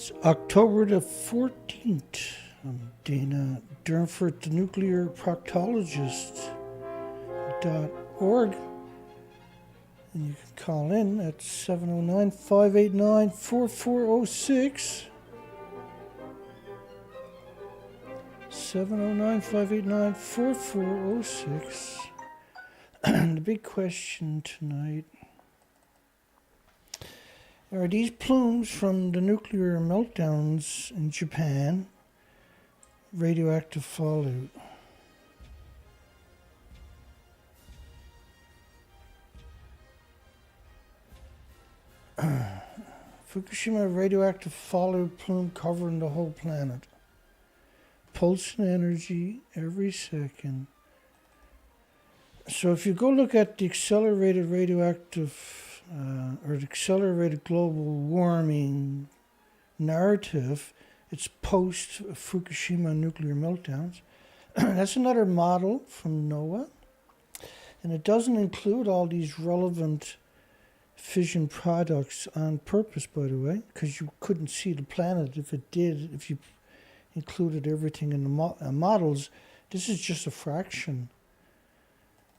It's October the 14th. I'm Dana Durnford, the nuclear proctologist.org. And you can call in at 709-589-4406. 709-589-4406. And the big question tonight: are these plumes from the nuclear meltdowns in Japan radioactive fallout? Fukushima radioactive fallout plume covering the whole planet. Pulsing energy every second. So if you go look at the accelerated radioactive or the accelerated global warming narrative, it's post Fukushima nuclear meltdowns. That's another model from NOAA, and it doesn't include all these relevant fission products on purpose, by the way, because you couldn't see the planet if it did, if you included everything in the models. This is just a fraction.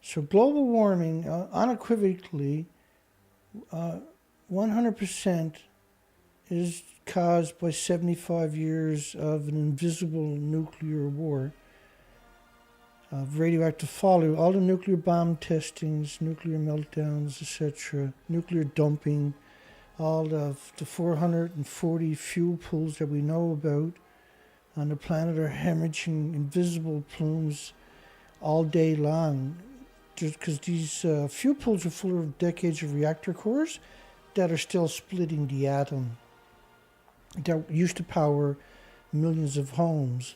So global warming, unequivocally, 100% is caused by 75 years of an invisible nuclear war, of radioactive fallout, all the nuclear bomb testings, nuclear meltdowns, etc., nuclear dumping, all of the 440 fuel pools that we know about on the planet are hemorrhaging invisible plumes all day long. Because these fuel pools are full of decades of reactor cores that are still splitting the atom, that used to power millions of homes.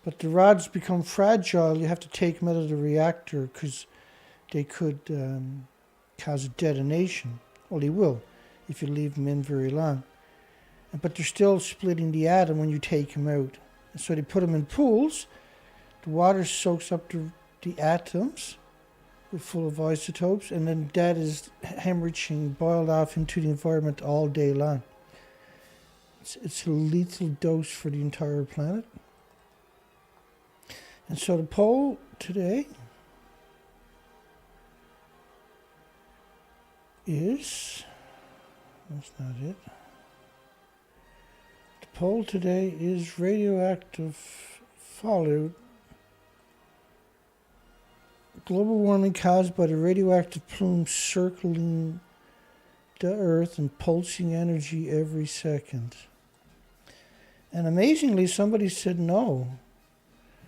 But the rods become fragile. You have to take them out of the reactor because they could cause a detonation. Well, they will if you leave them in very long. But they're still splitting the atom when you take them out. And so they put them in pools. The water soaks up the atoms, full of isotopes, and then that is hemorrhaging, boiled off into the environment all day long. It's a lethal dose for the entire planet. And so the poll today is, that's not it. The poll today is radioactive fallout. Global warming caused by the radioactive plume circling the Earth and pulsing energy every second. And amazingly, somebody said no.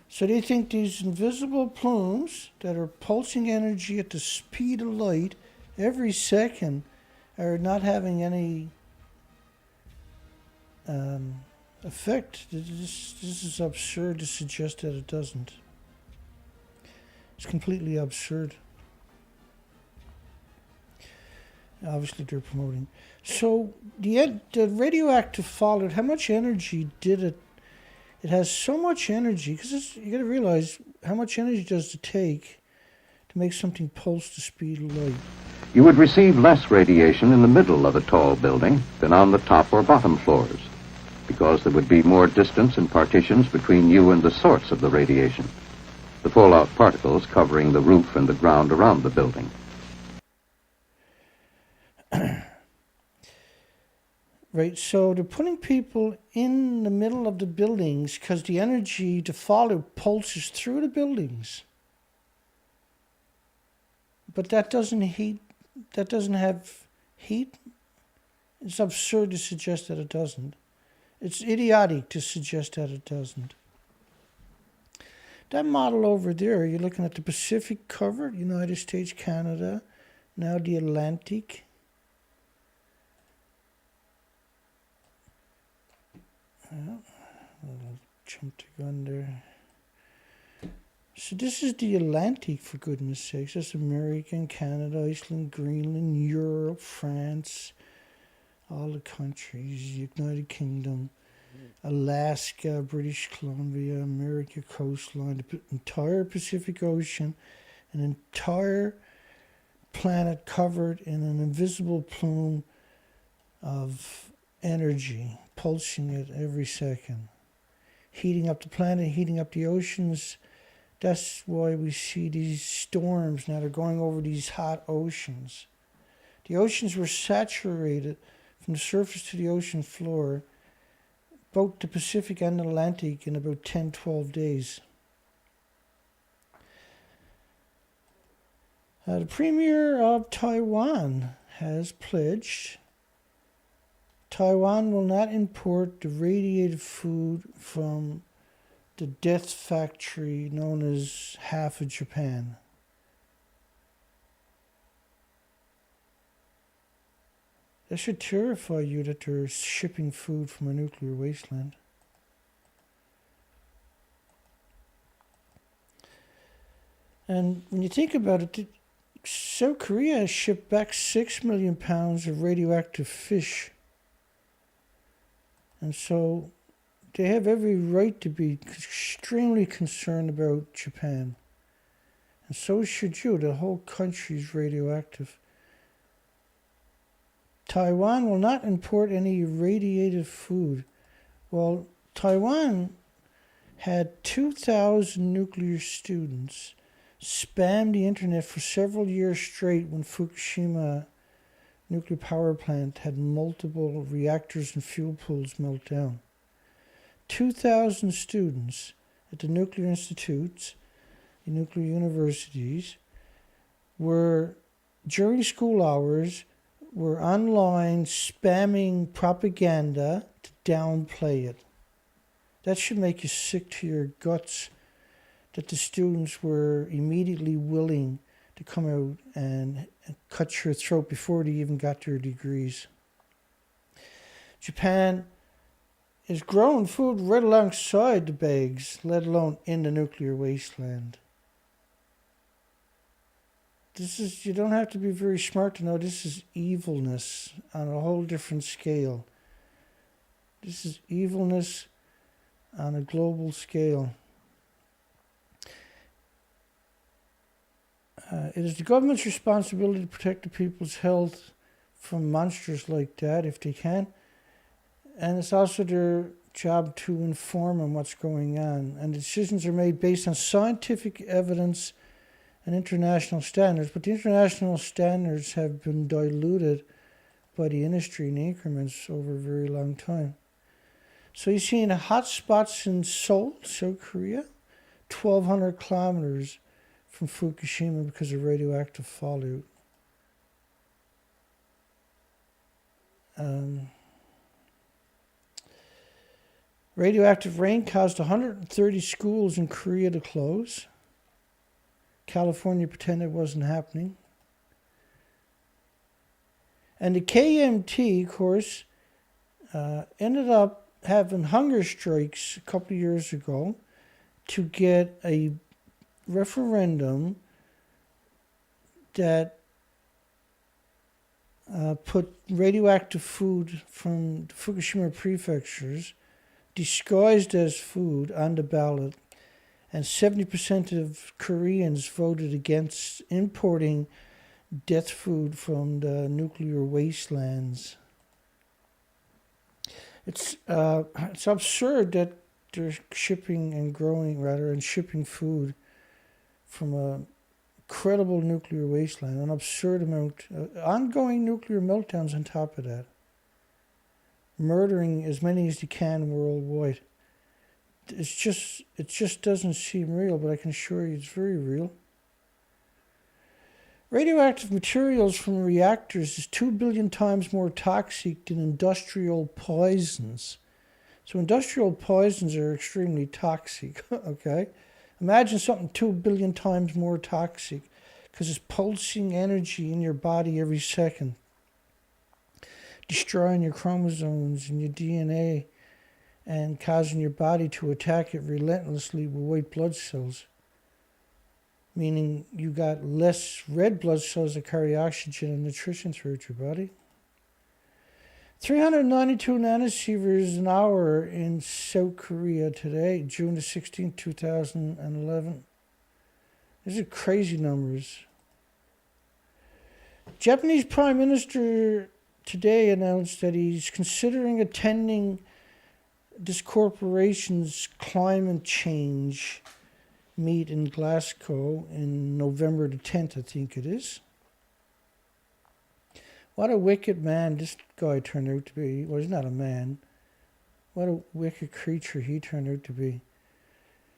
So they think these invisible plumes that are pulsing energy at the speed of light every second are not having any effect. This is absurd to suggest that it doesn't. It's completely absurd. Obviously, they're promoting. So the radioactive fallout, how much energy did it? It has so much energy, because you got to realize how much energy does it take to make something pulse the speed of light. You would receive less radiation in the middle of a tall building than on the top or bottom floors, because there would be more distance and partitions between you and the source of the radiation, the fallout particles covering the roof and the ground around the building. Right, so they're putting people in the middle of the buildings because the energy, the fallout pulses through the buildings. But that doesn't have heat. It's absurd to suggest that it doesn't. It's idiotic to suggest that it doesn't. That model over there, you're looking at the Pacific covered, United States, Canada, now the Atlantic. I'll jump the gun there. So this is the Atlantic, for goodness sakes. That's America, Canada, Iceland, Greenland, Europe, France, all the countries, United Kingdom, Alaska, British Columbia, America coastline, the entire Pacific Ocean, an entire planet covered in an invisible plume of energy pulsing it every second, heating up the planet, heating up the oceans. That's why we see these storms now. They're going over these hot oceans. The oceans were saturated from the surface to the ocean floor, both the Pacific and the Atlantic, in about 10-12 days. The Premier of Taiwan has pledged Taiwan will not import the radiated food from the death factory known as half of Japan. That should terrify you that they're shipping food from a nuclear wasteland. And when you think about it, South Korea has shipped back 6 million pounds of radioactive fish. And so they have every right to be extremely concerned about Japan. And so should you. The whole country is radioactive. Taiwan will not import any irradiated food. Well, Taiwan had 2,000 nuclear students spam the internet for several years straight when Fukushima nuclear power plant had multiple reactors and fuel pools melt down. 2,000 students at the nuclear institutes, the nuclear universities, were, during school hours, were online spamming propaganda to downplay it. That should make you sick to your guts, that the students were immediately willing to come out and cut your throat before they even got their degrees. Japan is growing food right alongside the bags, let alone in the nuclear wasteland. You don't have to be very smart to know this is evilness on a whole different scale. This is evilness on a global scale. It is the government's responsibility to protect the people's health from monsters like that if they can. And it's also their job to inform on what's going on. And decisions are made based on scientific evidence and international standards. But the international standards have been diluted by the industry in increments over a very long time. So you see in the hot spots in Seoul, South Korea, 1,200 kilometers from Fukushima because of radioactive fallout. Radioactive rain caused 130 schools in Korea to close. California pretended it wasn't happening. And the KMT, of course, ended up having hunger strikes a couple of years ago to get a referendum that put radioactive food from the Fukushima prefectures disguised as food on the ballot, and 70% of Koreans voted against importing death food from the nuclear wastelands. It's absurd that they're shipping food from a credible nuclear wasteland, an absurd amount, ongoing nuclear meltdowns on top of that, murdering as many as they can worldwide. It just doesn't seem real, but I can assure you it's very real. Radioactive materials from reactors is 2 billion times more toxic than industrial poisons. So industrial poisons are extremely toxic, okay? Imagine something 2 billion times more toxic because it's pulsing energy in your body every second, destroying your chromosomes and your DNA and causing your body to attack it relentlessly with white blood cells, meaning you got less red blood cells that carry oxygen and nutrition throughout your body. 392 nanosieverts an hour in South Korea today, June the 16th, 2011. These are crazy numbers. Japanese Prime Minister today announced that he's considering attending this corporation's climate change meet in Glasgow in November the 10th, I think it is. What a wicked man this guy turned out to be. Well, he's not a man. What a wicked creature he turned out to be.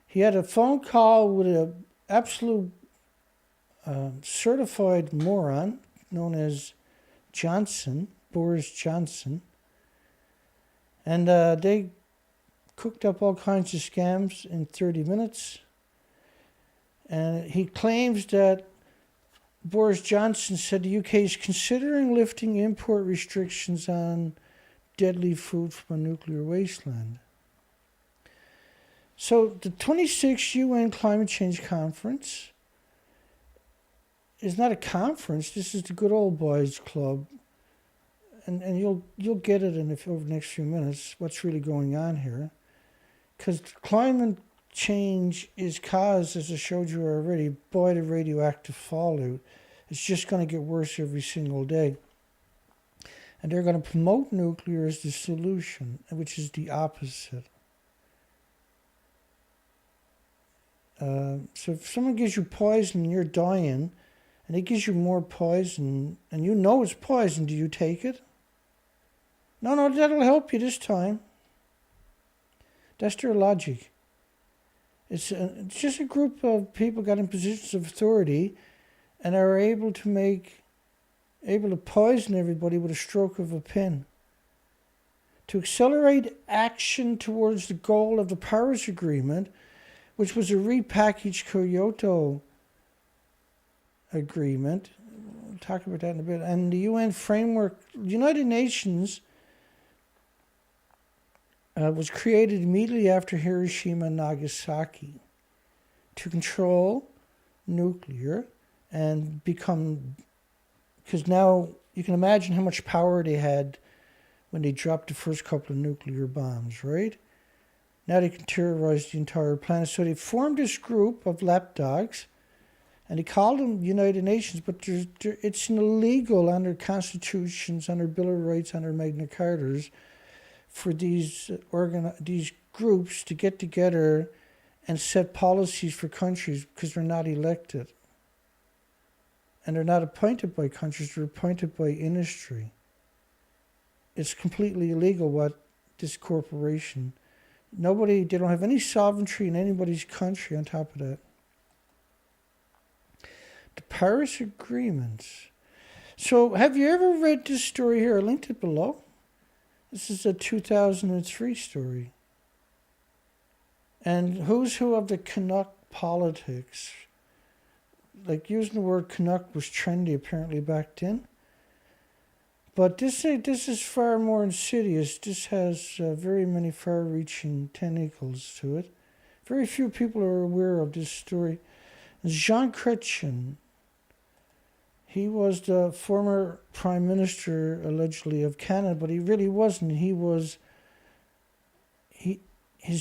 He had a phone call with an absolute certified moron known as Boris Johnson. And they cooked up all kinds of scams in 30 minutes. And he claims that Boris Johnson said the UK is considering lifting import restrictions on deadly food from a nuclear wasteland. So the 26th UN Climate Change Conference is not a conference. This is the good old boys club. And you'll get it over the next few minutes, what's really going on here. Because climate change is caused, as I showed you already, by the radioactive fallout. It's just going to get worse every single day. And they're going to promote nuclear as the solution, which is the opposite. So if someone gives you poison and you're dying, and it gives you more poison, and you know it's poison, do you take it? No, that'll help you this time. That's their logic. It's just a group of people got in positions of authority and are able to poison everybody with a stroke of a pen. To accelerate action towards the goal of the Paris Agreement, which was a repackaged Kyoto Agreement. We'll talk about that in a bit. And the UN framework, the United Nations was created immediately after Hiroshima and Nagasaki to control nuclear and become, because now you can imagine how much power they had when they dropped the first couple of nuclear bombs, right? Now they can terrorize the entire planet. So they formed this group of lapdogs, and they called them United Nations, but it's illegal under constitutions, under Bill of Rights, under Magna Cartas, for these groups to get together and set policies for countries because they're not elected. And they're not appointed by countries, they're appointed by industry. It's completely illegal what this corporation, they don't have any sovereignty in anybody's country on top of that. The Paris Agreement. So have you ever read this story here? I linked it below. This is a 2003 story. And who's who of the Canuck politics. Like using the word Canuck was trendy apparently back then. But this is far more insidious. This has very many far-reaching tentacles to it. Very few people are aware of this story. Jean Chrétien, he was the former Prime Minister, allegedly, of Canada, but he really wasn't. His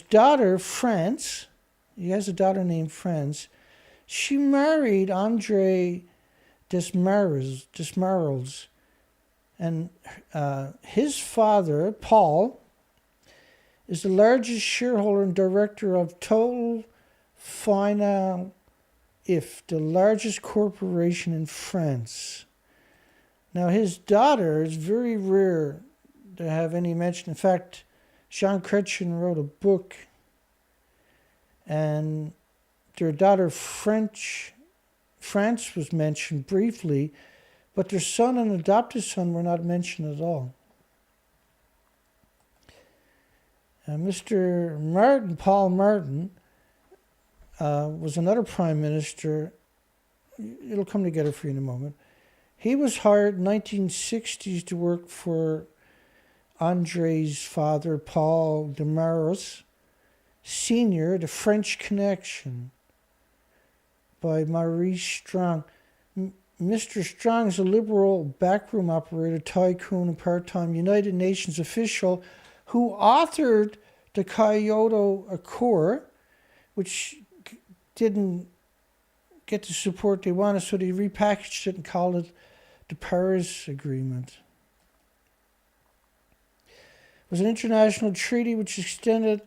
daughter, France, he has a daughter named France, she married André Desmarels. And his father, Paul, is the largest shareholder and director of Total Final If, the largest corporation in France. Now, his daughter is very rare to have any mention. In fact, Jean Chrétien wrote a book, and their daughter, France, was mentioned briefly, but their son and adopted son were not mentioned at all. Mr. Martin, Paul Martin, was another prime minister. It'll come together for you in a moment. He was hired in the 1960s to work for André's father, Paul Desmarels Sr., The French Connection, by Maurice Strong. Mr. Strong is a liberal backroom operator, tycoon, and part-time United Nations official who authored the Kyoto Accord, which didn't get the support they wanted, so they repackaged it and called it the Paris Agreement. was an international treaty which extended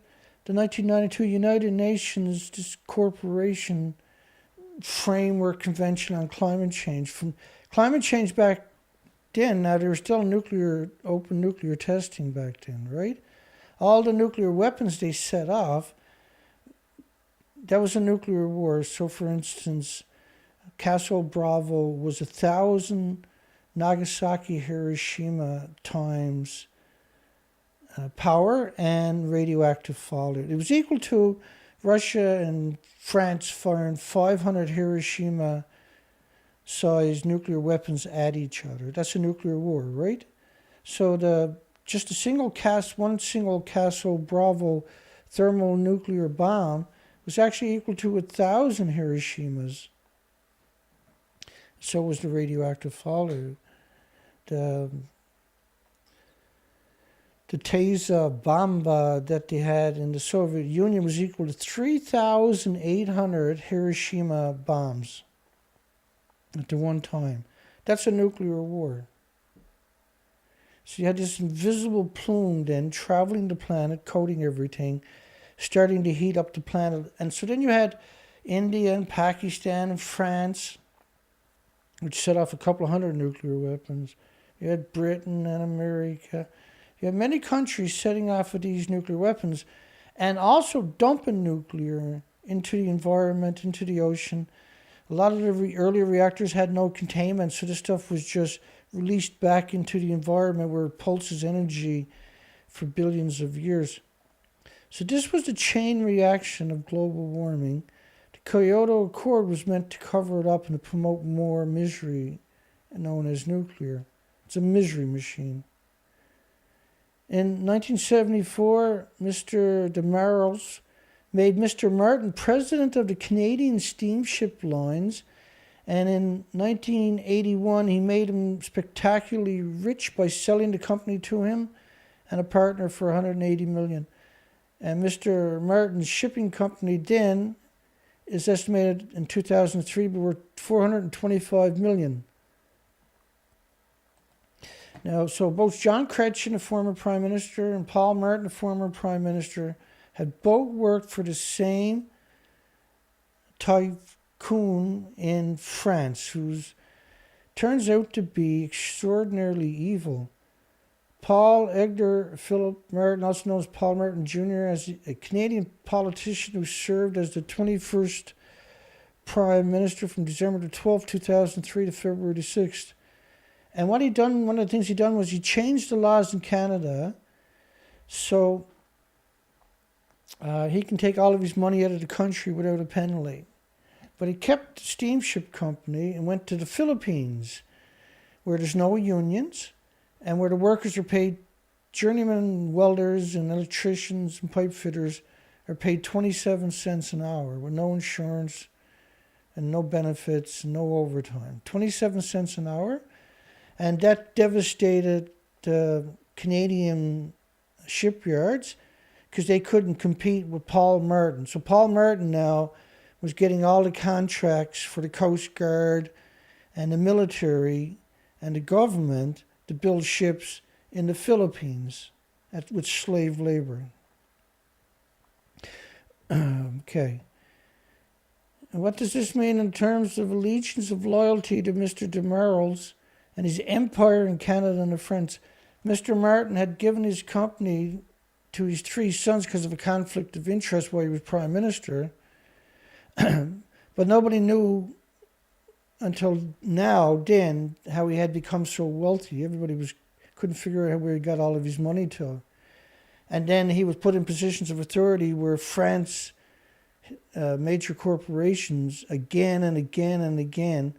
the 1992 United Nations Corporation Framework Convention on Climate Change. From climate change back then, now there was still open nuclear testing back then, right? All the nuclear weapons they set off, that was a nuclear war. So for instance, Castle Bravo was 1,000 Nagasaki, Hiroshima times power and radioactive fallout. It was equal to Russia and France firing 500 Hiroshima-sized nuclear weapons at each other. That's a nuclear war, right? So one single Castle Bravo thermonuclear bomb was actually equal to 1,000 Hiroshimas. So was the radioactive fallout. The Tesa bomba that they had in the Soviet Union was equal to 3,800 Hiroshima bombs at the one time. That's a nuclear war. So you had this invisible plume then traveling the planet, coating everything, starting to heat up the planet. And so then you had India and Pakistan and France, which set off a couple of hundred nuclear weapons. You had Britain and America. You had many countries setting off with these nuclear weapons and also dumping nuclear into the environment, into the ocean. A lot of the earlier reactors had no containment, so this stuff was just released back into the environment where it pulses energy for billions of years. So this was the chain reaction of global warming. The Kyoto Accord was meant to cover it up and to promote more misery, known as nuclear. It's a misery machine. In 1974, Mr. Demarles made Mr. Martin president of the Canadian Steamship Lines, and in 1981 he made him spectacularly rich by selling the company to him and a partner for $180 million. And Mr. Martin's shipping company then is estimated in 2003 to be worth $425 million. Now, so both John Chrétien, a former Prime Minister, and Paul Martin, a former Prime Minister, had both worked for the same tycoon in France, who turns out to be extraordinarily evil. Paul Edgar Philip Martin, also known as Paul Martin Jr., as a Canadian politician who served as the 21st Prime Minister from December 12, 2003 to February 6th. And one of the things he done was he changed the laws in Canada so he can take all of his money out of the country without a penalty. But he kept the steamship company and went to the Philippines, where there's no unions and where the workers are paid, journeymen welders and electricians and pipe fitters are paid 27 cents an hour with no insurance and no benefits, no overtime. 27 cents an hour. And that devastated the Canadian shipyards because they couldn't compete with Paul Martin. So Paul Martin now was getting all the contracts for the Coast Guard and the military and the government to build ships in the Philippines with slave labor. Okay. And what does this mean in terms of allegiance of loyalty to Mr. Demarles and his empire in Canada and France? Mr. Martin had given his company to his three sons because of a conflict of interest while he was Prime Minister. But nobody knew until then how he had become so wealthy. Everybody couldn't figure out where he got all of his money to. And then he was put in positions of authority where France, major corporations, again and again and again,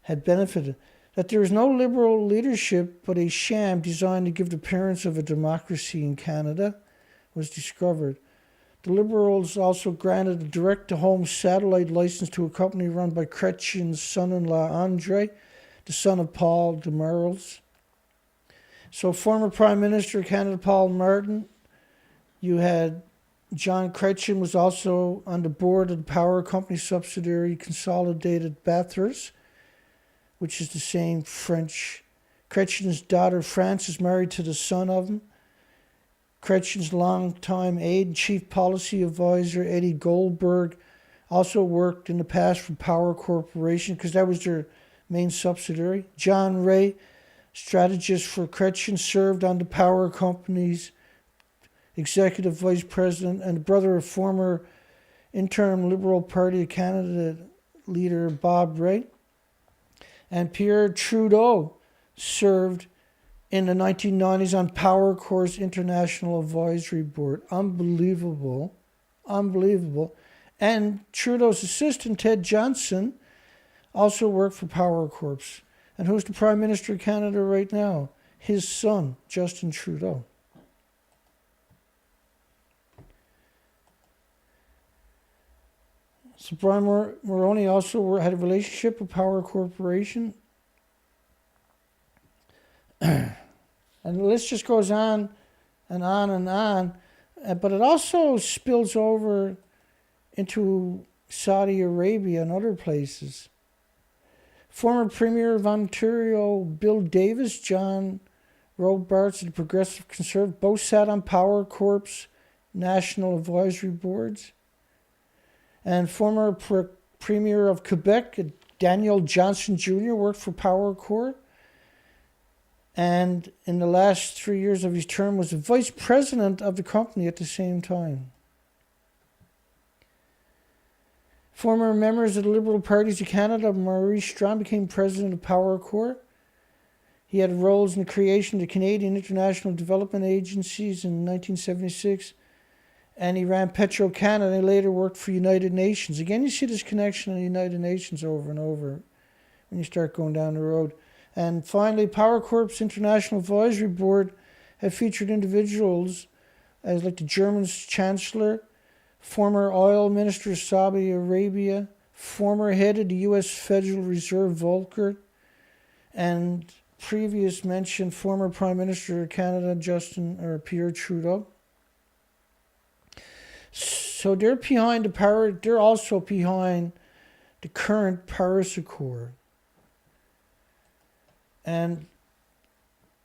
had benefited. That there is no liberal leadership but a sham designed to give the appearance of a democracy in Canada was discovered. The Liberals also granted a direct-to-home satellite license to a company run by Chrétien's son-in-law, André, the son of Paul Demarles. So former Prime Minister of Canada, Paul Martin, you had John Chrétien was also on the board of the power company subsidiary Consolidated Bathurst, which is the same French. Chrétien's daughter, Frances, married to the son of him. Chrétien's longtime aide, chief policy advisor, Eddie Goldberg, also worked in the past for Power Corporation because that was their main subsidiary. John Ray, strategist for Chrétien, served on the Power Company's executive vice president and brother of former interim Liberal Party of Canada leader Bob Ray. And Pierre Trudeau served in the 1990s on Power Corp's International Advisory Board. Unbelievable. Unbelievable. And Trudeau's assistant, Ted Johnson, also worked for Power Corp. And who's the Prime Minister of Canada right now? His son, Justin Trudeau. So Brian Mulroney also had a relationship with Power Corporation. And the list just goes on and on and on. But it also spills over into Saudi Arabia and other places. Former Premier of Ontario Bill Davis, John Robarts, the Progressive Conservative, both sat on Power Corp's national advisory boards. And former Premier of Quebec, Daniel Johnson Jr., worked for Power Corp. And in the last 3 years of his term was the vice president of the company at the same time. Former members of the Liberal Parties of Canada, Maurice Strachan, became president of Power Corp. He had roles in the creation of the Canadian International Development Agencies in 1976, and he ran Petro-Canada and later worked for United Nations. Again, you see this connection to the United Nations over and over when you start going down the road. And finally, Power Corp's International Advisory Board have featured individuals as like the German Chancellor, former oil minister of Saudi Arabia, former head of the U.S. Federal Reserve Volcker, and previous mentioned former Prime Minister of Canada, Pierre Trudeau. So they're behind the power. They're also behind the current Paris Accord. And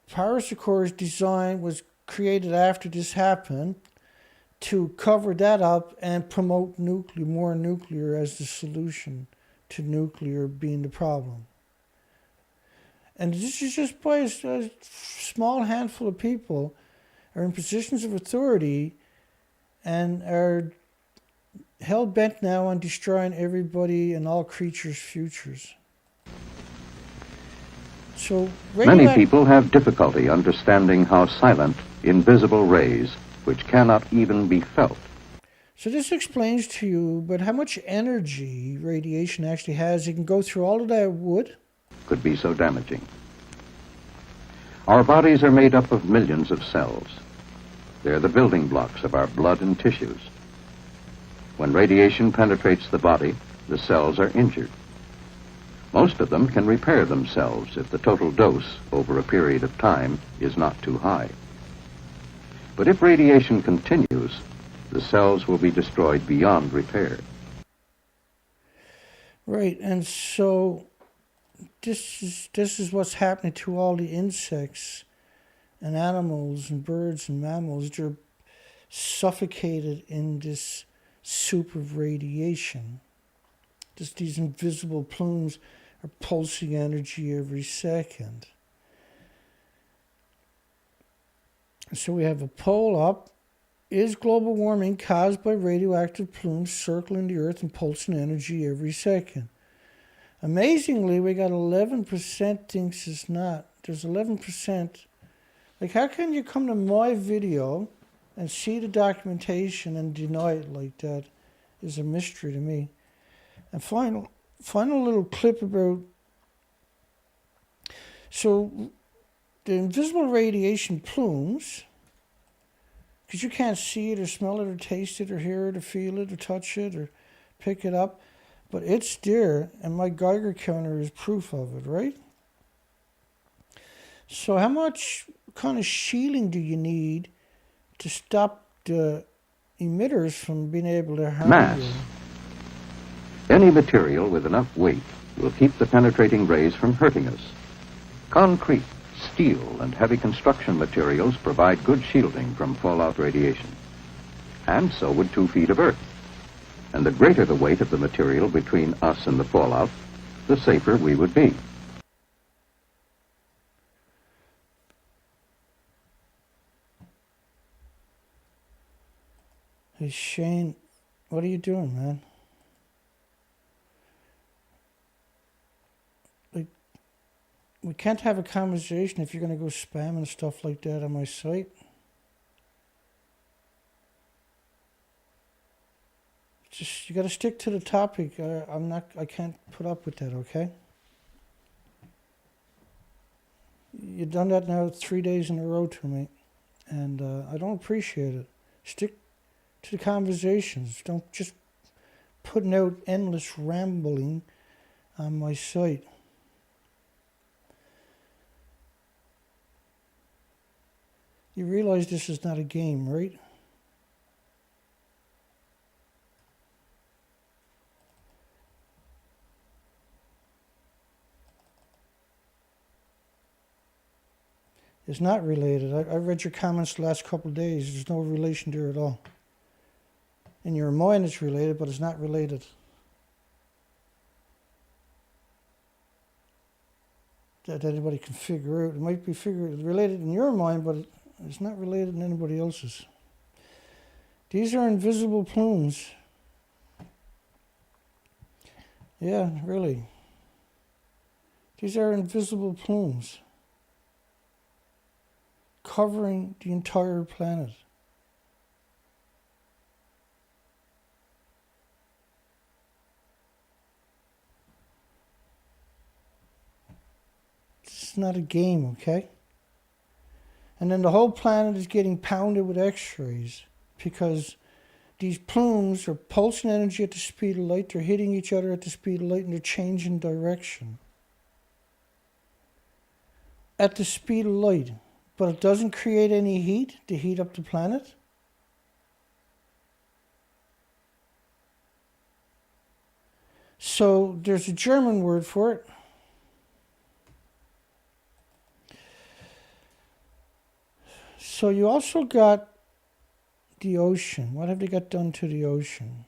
Paris Accord's design was created after this happened to cover that up and promote more nuclear as the solution to nuclear being the problem. And this is just by a small handful of people are in positions of authority and are hell-bent now on destroying everybody and all creatures' futures. So many people have difficulty understanding how silent invisible rays, which cannot even be felt. So this explains to you, but how much energy radiation actually has. It can go through all of that wood. Could be so damaging. Our bodies are made up of millions of cells. They're the building blocks of our blood and tissues. When radiation penetrates the body, the cells are injured. Most of them can repair themselves if the total dose over a period of time is not too high. But if radiation continues, the cells will be destroyed beyond repair. Right, and so this is what's happening to all the insects and animals and birds and mammals. They're suffocated in this soup of radiation. Just these invisible plumes are pulsing energy every second. So we have a poll up. Is global warming caused by radioactive plumes circling the Earth and pulsing energy every second? Amazingly, we got 11% thinks it's not. There's 11%. Like, how can you come to my video and see the documentation and deny it like that? Is a mystery to me. And final little clip about, so the invisible radiation plumes, because you can't see it or smell it or taste it or hear it or feel it or touch it or pick it up, but it's there, and my Geiger counter is proof of it, right? So how much kind of shielding do you need to stop the emitters from being able to harm Mass. you? Any material with enough weight will keep the penetrating rays from hurting us. Concrete, steel and heavy construction materials provide good shielding from fallout radiation. And so would 2 feet of earth. And the greater the weight of the material between us and the fallout, the safer we would be. Hey, Shane, what are you doing, man? Like, we can't have a conversation if you're going to go spamming stuff like that on my site. Just, you got to stick to the topic. I can't put up with that, okay? You've done that now 3 days in a row to me, and I don't appreciate it. Stick to the conversations. Don't just putting out endless rambling on my site. You realize this is not a game, right? It's not related. I read your comments the last couple of days. There's no relation there at all. In your mind it's related, but it's not related. That anybody can figure out. It might be related in your mind, but it's not related in anybody else's. These are invisible plumes. Yeah, really. These are invisible plumes covering the entire planet. It's not a game, okay? And then the whole planet is getting pounded with X-rays because these plumes are pulsing energy at the speed of light. They're hitting each other at the speed of light, and they're changing direction at the speed of light. But it doesn't create any heat to heat up the planet. So there's a German word for it. So you also got the ocean. What have they got done to the ocean?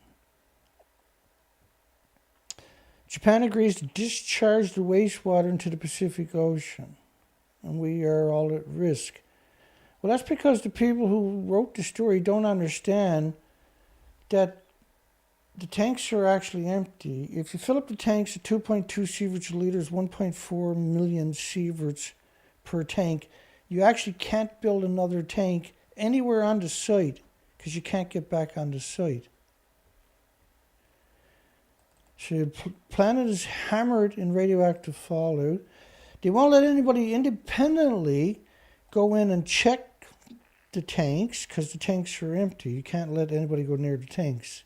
Japan agrees to discharge the wastewater into the Pacific Ocean, and we are all at risk. Well, that's because the people who wrote the story don't understand that the tanks are actually empty. If you fill up the tanks at 2.2 sieverts a liter, 1.4 million sieverts per tank, you actually can't build another tank anywhere on the site because you can't get back on the site. So the planet is hammered in radioactive fallout. They won't let anybody independently go in and check the tanks because the tanks are empty. You can't let anybody go near the tanks.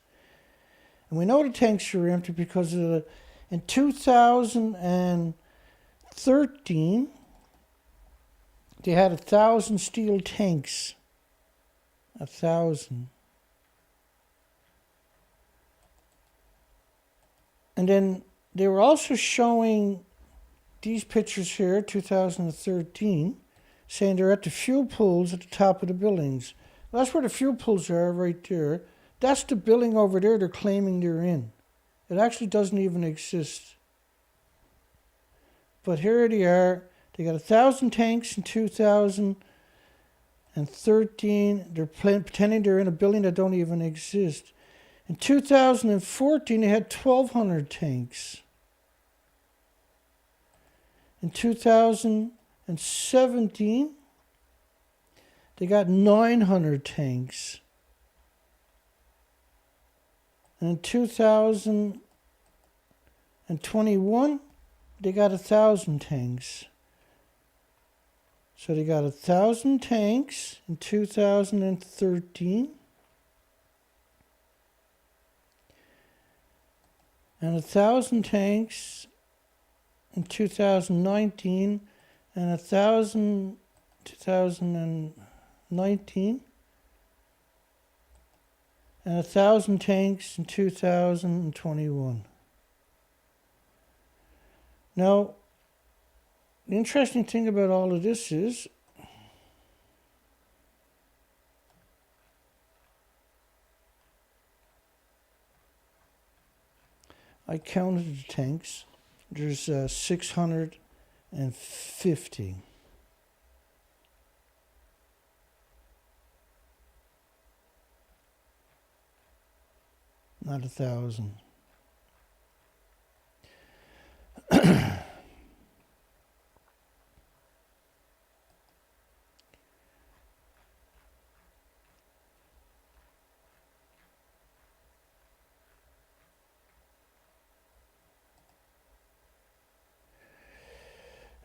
And we know the tanks are empty because in 2013, they had 1,000 steel tanks. 1,000. And then they were also showing these pictures here, 2013, saying they're at the fuel pools at the top of the buildings. Well, that's where the fuel pools are, right there. That's the building over there they're claiming they're in. It actually doesn't even exist. But here they are. They got 1,000 tanks in 2013. They're pretending they're in a building that don't even exist. In 2014, they had 1,200 tanks. In 2017, they got 900 tanks. And in 2021, they got 1,000 tanks. So they got 1,000 tanks in 2013. And 1,000 tanks in 2019, and 1,000 2019, and 1,000 tanks in 2021. Now, the interesting thing about all of this is I counted the tanks. There's 650. Not 1,000.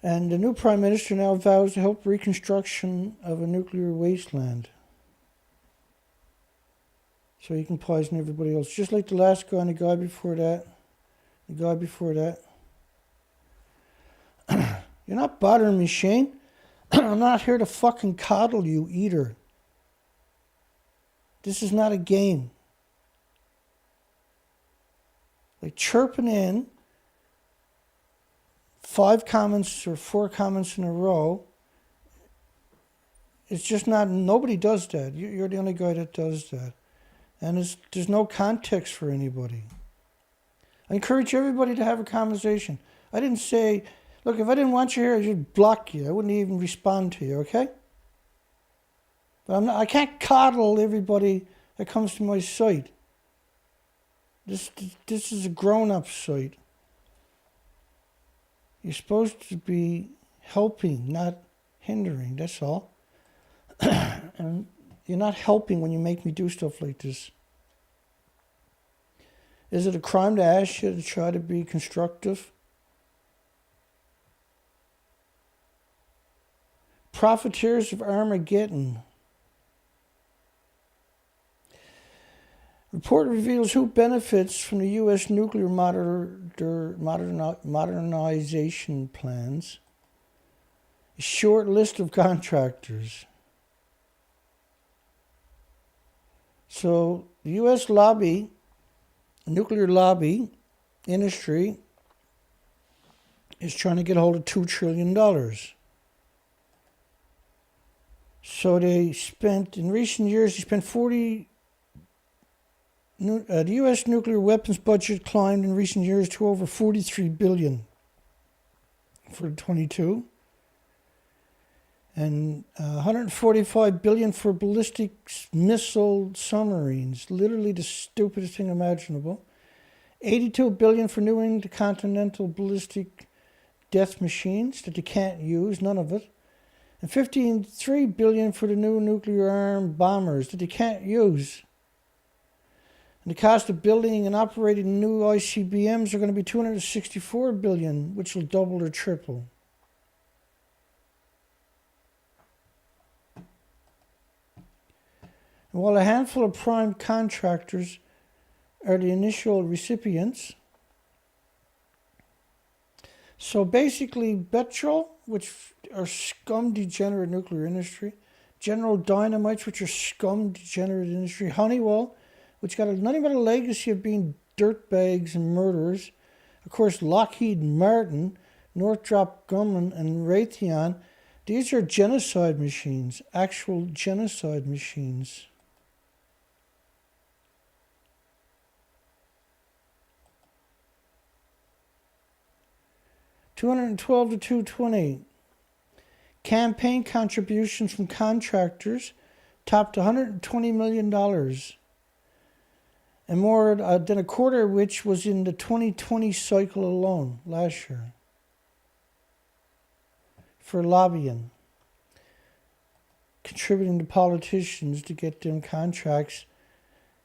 And the new Prime Minister now vows to help reconstruction of a nuclear wasteland. So he can poison everybody else. Just like the last guy and the guy before that. The guy before that. You're not bothering me, Shane. I'm not here to fucking coddle you either. This is not a game. Like chirping in 5 comments or 4 comments in a row. It's just not, nobody does that. You're the only guy that does that. And there's no context for anybody. I encourage everybody to have a conversation. I didn't say, look, if I didn't want you here, I'd just block you. I wouldn't even respond to you, okay? But I can't coddle everybody that comes to my site. This is a grown-up site. You're supposed to be helping, not hindering, that's all. And you're not helping when you make me do stuff like this. Is it a crime to ask you to try to be constructive? Profiteers of Armageddon. Report reveals who benefits from the U.S. nuclear modernization plans. A short list of contractors. So the U.S. lobby, nuclear lobby industry, is trying to get hold of $2 trillion. So they spent, in recent years, the U.S. nuclear weapons budget climbed in recent years to over $43 billion for 22, and $145 billion for ballistic missile submarines. Literally the stupidest thing imaginable. $82 billion for new intercontinental ballistic death machines that they can't use, none of it. And $53 billion for the new nuclear-armed bombers that they can't use. And the cost of building and operating new ICBMs are going to be $264 billion, which will double or triple. And while a handful of prime contractors are the initial recipients, so basically Betral, which are scum degenerate nuclear industry, General Dynamites, which are scum degenerate industry, Honeywell, which got nothing but a legacy of being dirtbags and murderers. Of course, Lockheed Martin, Northrop Grumman, and Raytheon, these are genocide machines, actual genocide machines. $212 to $220. Campaign contributions from contractors topped $120 million. And more than a quarter of which was in the 2020 cycle alone, last year, for lobbying, contributing to politicians to get them contracts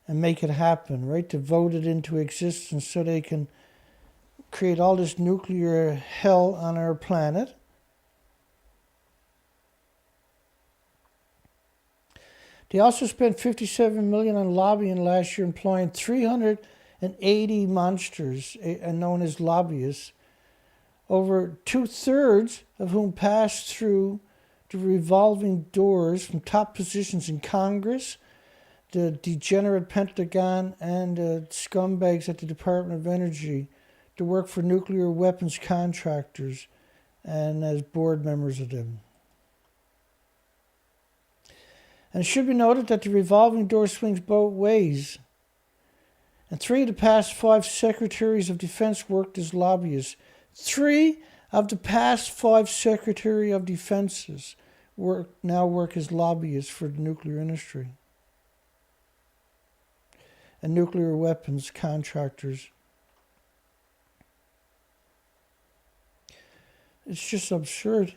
and make it happen, right? To vote it into existence so they can create all this nuclear hell on our planet. They also spent $57 million on lobbying last year, employing 380 monsters known as lobbyists, over 2/3 of whom passed through the revolving doors from top positions in Congress, the degenerate Pentagon, and the scumbags at the Department of Energy to work for nuclear weapons contractors and as board members of them. And it should be noted that the revolving door swings both ways. And 3 of the past 5 secretaries of defense worked as lobbyists. 3 of the past 5 secretary of defenses now work as lobbyists for the nuclear industry and nuclear weapons contractors. It's just absurd.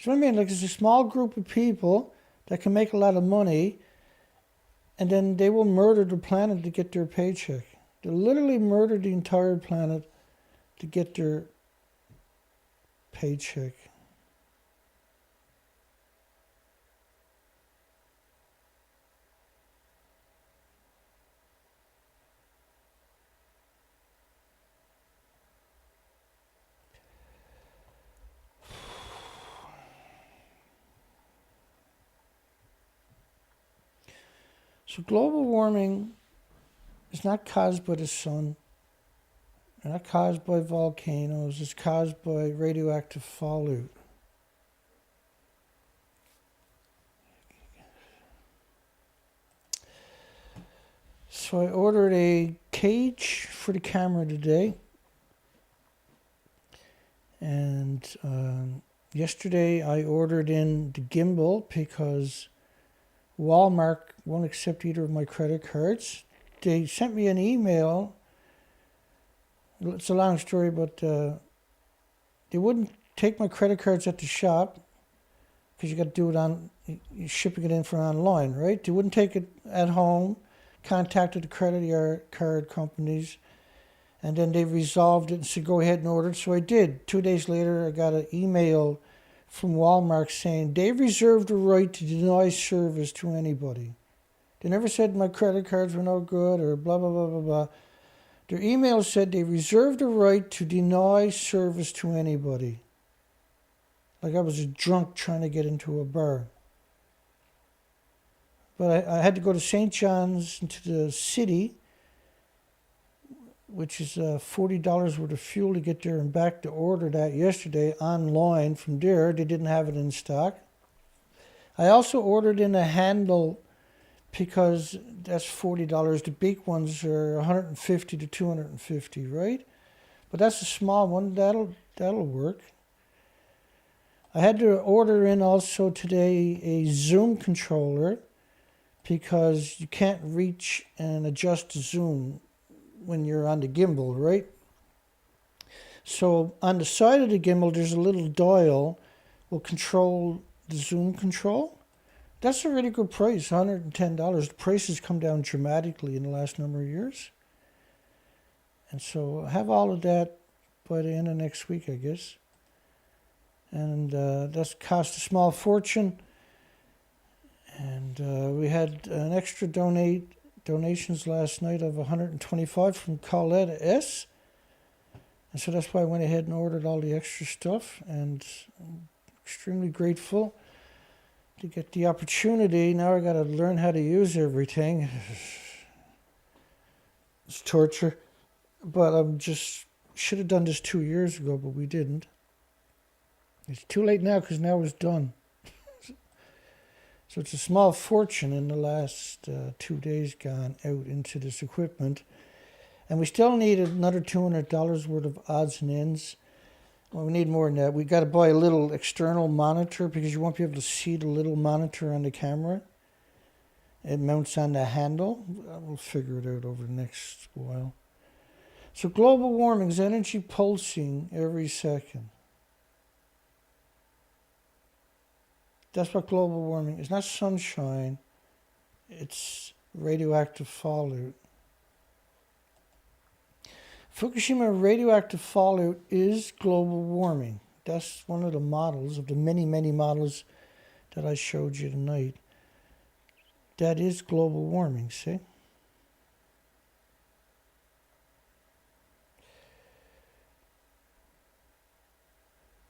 So I mean, like, there's a small group of people that can make a lot of money, and then they will murder the planet to get their paycheck. They'll literally murder the entire planet to get their paycheck. So global warming is not caused by the sun, it's not caused by volcanoes, it's caused by radioactive fallout. So I ordered a cage for the camera today. And yesterday I ordered in the gimbal because Walmart won't accept either of my credit cards. They sent me an email. It's a long story, but they wouldn't take my credit cards at the shop because you got to do it on, you're shipping it in for online, right? They wouldn't take it at home. Contacted the credit card companies, and then they resolved it and said go ahead and order it. So I did. 2 days later, I got an email from Walmart saying they reserved the right to deny service to anybody. They never said my credit cards were no good or blah, blah, blah, blah, blah. Their email said they reserved the right to deny service to anybody. Like I was a drunk trying to get into a bar. But I had to go to St. John's into the city, which is $40 worth of fuel to get there and back, to order that yesterday online from there. They didn't have it in stock. I also ordered in a handle because that's $40. The big ones are $150 to $250, right? But that's a small one. That'll work. I had to order in also today a zoom controller because you can't reach and adjust the zoom when you're on the gimbal, right? So on the side of the gimbal, there's a little dial will control the zoom control. That's a really good price, $110. The price has come down dramatically in the last number of years. And so I have all of that by the end of next week, I guess. And that's cost a small fortune. And we had an extra donations last night of $125 from Colette S. And so that's why I went ahead and ordered all the extra stuff. And I'm extremely grateful to get the opportunity. Now I got to learn how to use everything. It's torture. But I'm just, should have done this 2 years ago, but we didn't. It's too late now because now it's done. So it's a small fortune in the last 2 days gone out into this equipment. And we still need another $200 worth of odds and ends. Well, we need more than that. We got to buy a little external monitor because you won't be able to see the little monitor on the camera. It mounts on the handle. We'll figure it out over the next while. So global warming is energy pulsing every second. That's what global warming is. It's not sunshine. It's radioactive fallout. Fukushima radioactive fallout is global warming. That's one of the models of the many, many models that I showed you tonight. That is global warming, see?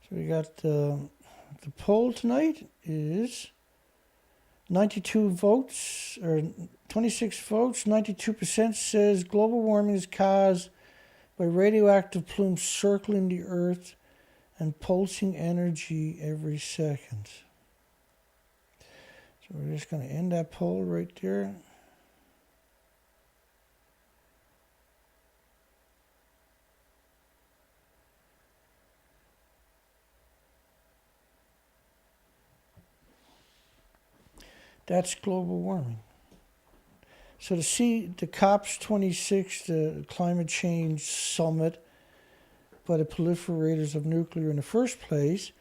So we got the poll tonight is 92 votes, or 26 votes. 92% says global warming is caused by radioactive plumes circling the Earth and pulsing energy every second. So we're just going to end that poll right there. That's global warming. So to see the COP26, the climate change summit by the proliferators of nuclear in the first place,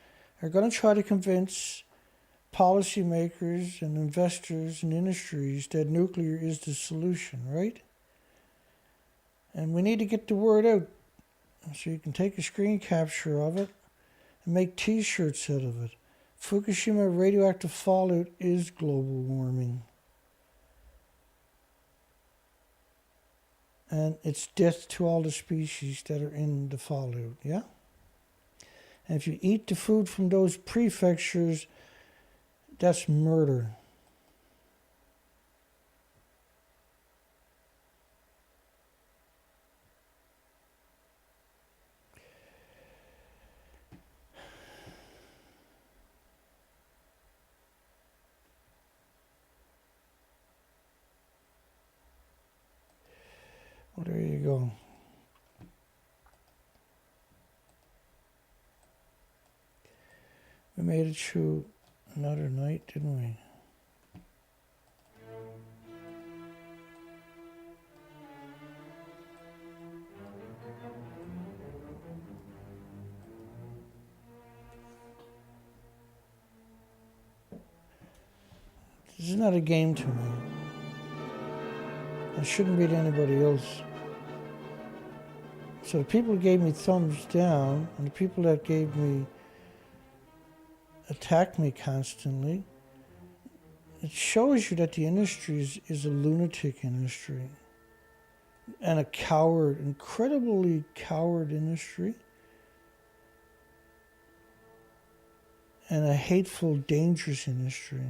are going to try to convince policymakers and investors and industries that nuclear is the solution, right? And we need to get the word out so you can take a screen capture of it and make t-shirts out of it. Fukushima radioactive fallout is global warming. And it's death to all the species that are in the fallout, yeah? And if you eat the food from those prefectures, that's murder. Well, there you go. We made it through another night, didn't we? This is not a game to me. It shouldn't be to anybody else. So the people who gave me thumbs down and the people that attack me constantly, it shows you that the industry is a lunatic industry and a coward, incredibly coward industry, and a hateful, dangerous industry.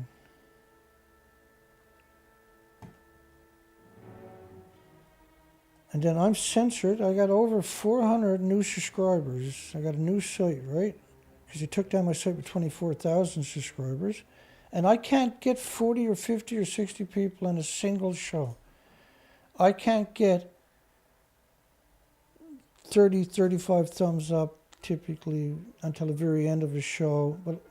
And then I'm censored. I got over 400 new subscribers. I got a new site, right? Because you took down my site with 24,000 subscribers. And I can't get 40 or 50 or 60 people in a single show. I can't get 30, 35 thumbs up typically until the very end of a show. But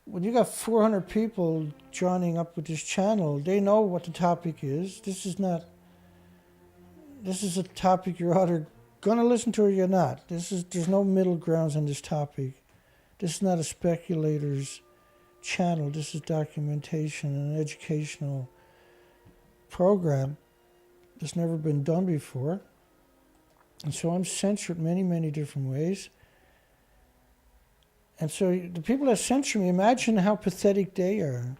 when you got 400 people joining up with this channel, they know what the topic is. This is a topic you're either going to listen to or you're not. There's no middle grounds on this topic. This is not a speculator's channel. This is documentation and an educational program that's never been done before. And so I'm censored many, many different ways. And so the people that censor me, imagine how pathetic they are.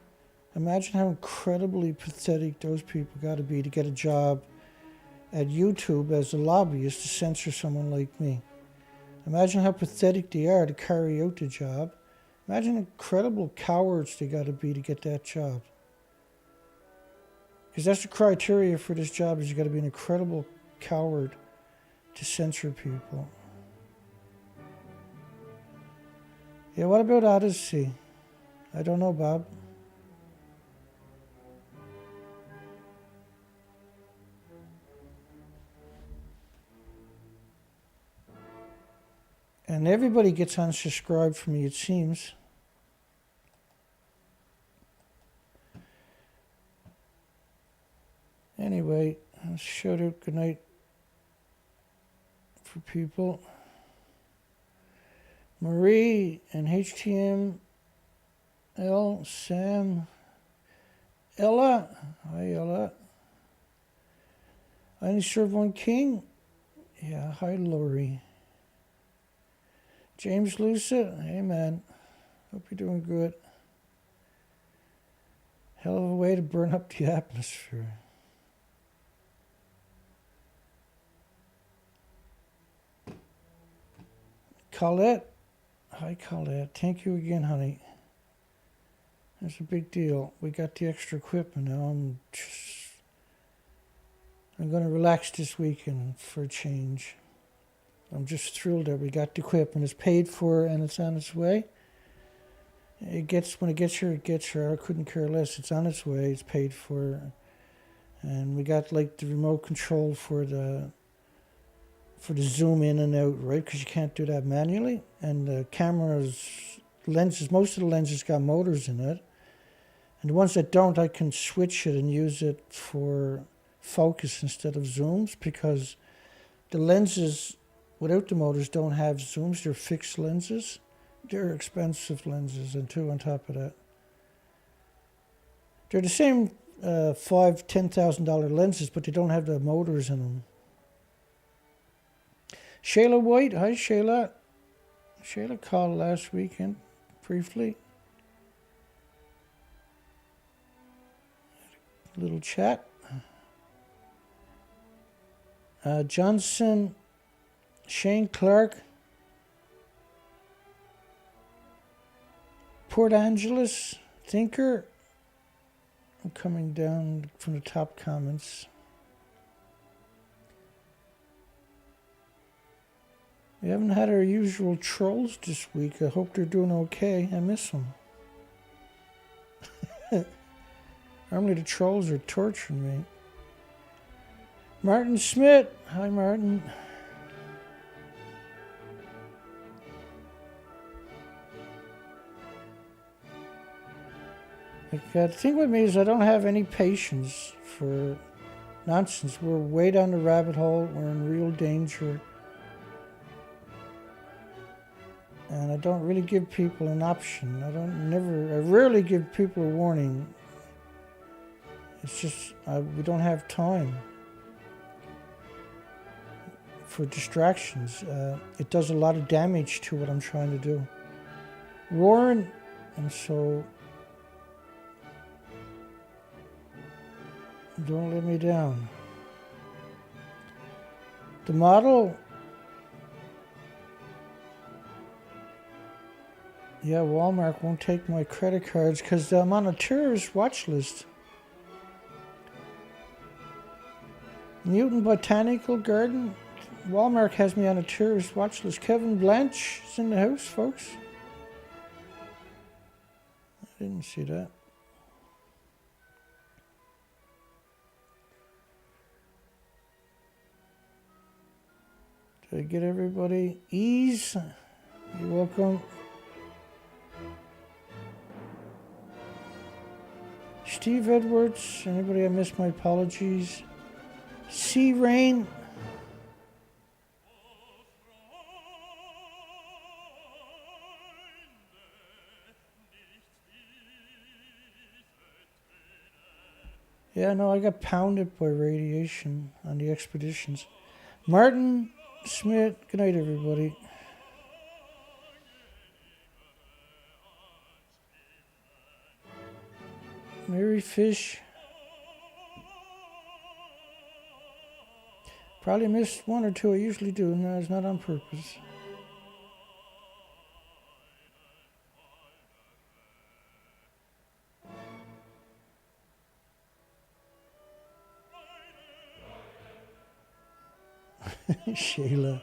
Imagine how incredibly pathetic those people got to be to get a job at YouTube as a lobbyist to censor someone like me. Imagine how pathetic they are to carry out the job. Imagine incredible cowards they got to be to get that job. Because that's the criteria for this job, is you got to be an incredible coward to censor people. Yeah, what about Odyssey? I don't know, Bob. And everybody gets unsubscribed from me, it seems. Anyway, I'll shout out good night for people. Marie and HTML, Sam, Ella. Hi, Ella. I only serve one king. Yeah, hi, Lori. James Lucid, hey man, hope you're doing good. Hell of a way to burn up the atmosphere. Colette, hi Colette, thank you again, honey. That's a big deal. We got the extra equipment now. I'm going to relax this weekend for a change. I'm just thrilled that we got the equipment. It's paid for and it's on its way. When it gets here, it gets here. I couldn't care less. It's on its way. It's paid for. And we got like the remote control for the zoom in and out, right? Because you can't do that manually. And the lenses, most of the lenses got motors in it. And the ones that don't, I can switch it and use it for focus instead of zooms, because the lenses without the motors don't have zooms. They're fixed lenses. They're expensive lenses, and two on top of that. They're the same $10,000 lenses, but they don't have the motors in them. Shayla White, hi Shayla. Shayla called last weekend, briefly. A little chat. Johnson, Shane Clark, Port Angeles, Thinker. I'm coming down from the top comments. We haven't had our usual trolls this week. I hope they're doing okay. I miss them. Normally the trolls are torturing me. Martin Smith. Hi, Martin. The thing with me is I don't have any patience for nonsense. We're way down the rabbit hole. We're in real danger. And I don't really give people an option. I rarely give people a warning. It's just, we don't have time for distractions. It does a lot of damage to what I'm trying to do. Warren, and so don't let me down. The model, yeah, Walmart won't take my credit cards because I'm on a terrorist watch list. Newton Botanical Garden, Walmart has me on a terrorist watch list. Kevin Blanche is in the house, folks. I didn't see that. Did I get everybody? Ease, you're welcome. Steve Edwards, anybody I missed, my apologies. Sea Rain. Yeah, no, I got pounded by radiation on the expeditions. Martin Smith, good night, everybody. Mary Fish. Probably missed one or two. I usually do. No, it's not on purpose. Shayla.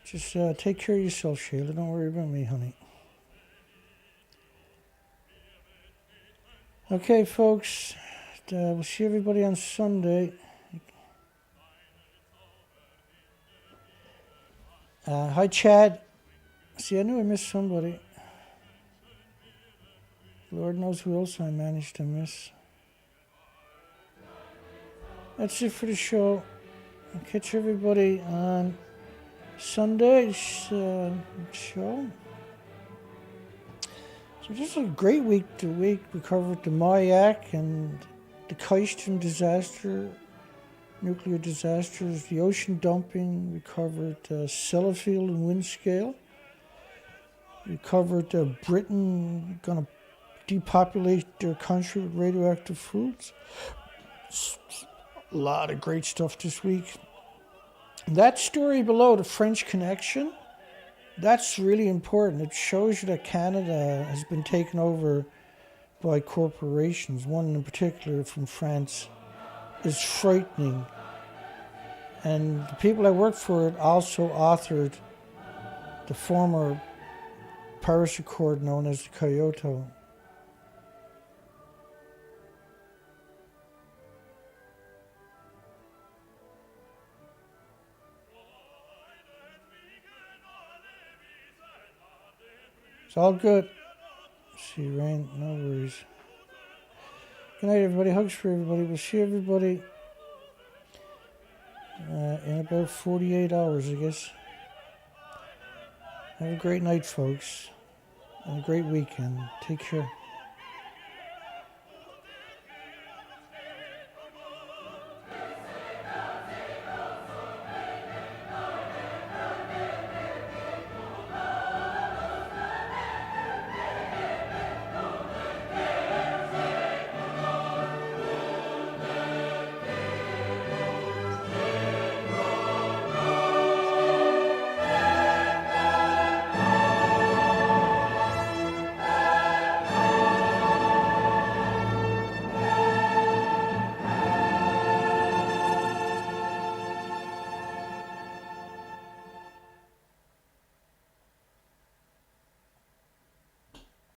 Just take care of yourself, Shayla. Don't worry about me, honey. Okay, folks. We'll see everybody on Sunday. Hi, Chad. See, I knew I missed somebody. Lord knows who else I managed to miss. That's it for the show. I'll catch everybody on Sunday's show. So this is a great week to week. We covered the Mayak and the Keystone disaster, nuclear disasters, the ocean dumping. We covered Sellafield and Windscale. We covered Britain going to depopulate their country with radioactive foods. A lot of great stuff this week. That story below, the French Connection, that's really important. It shows you that Canada has been taken over by corporations. One in particular from France is frightening. And the people that worked for it also authored the former Paris Accord known as the Kyoto. It's all good. See rain, no worries. Good night, everybody. Hugs for everybody. We'll see everybody in about 48 hours, I guess. Have a great night, folks, and a great weekend. Take care.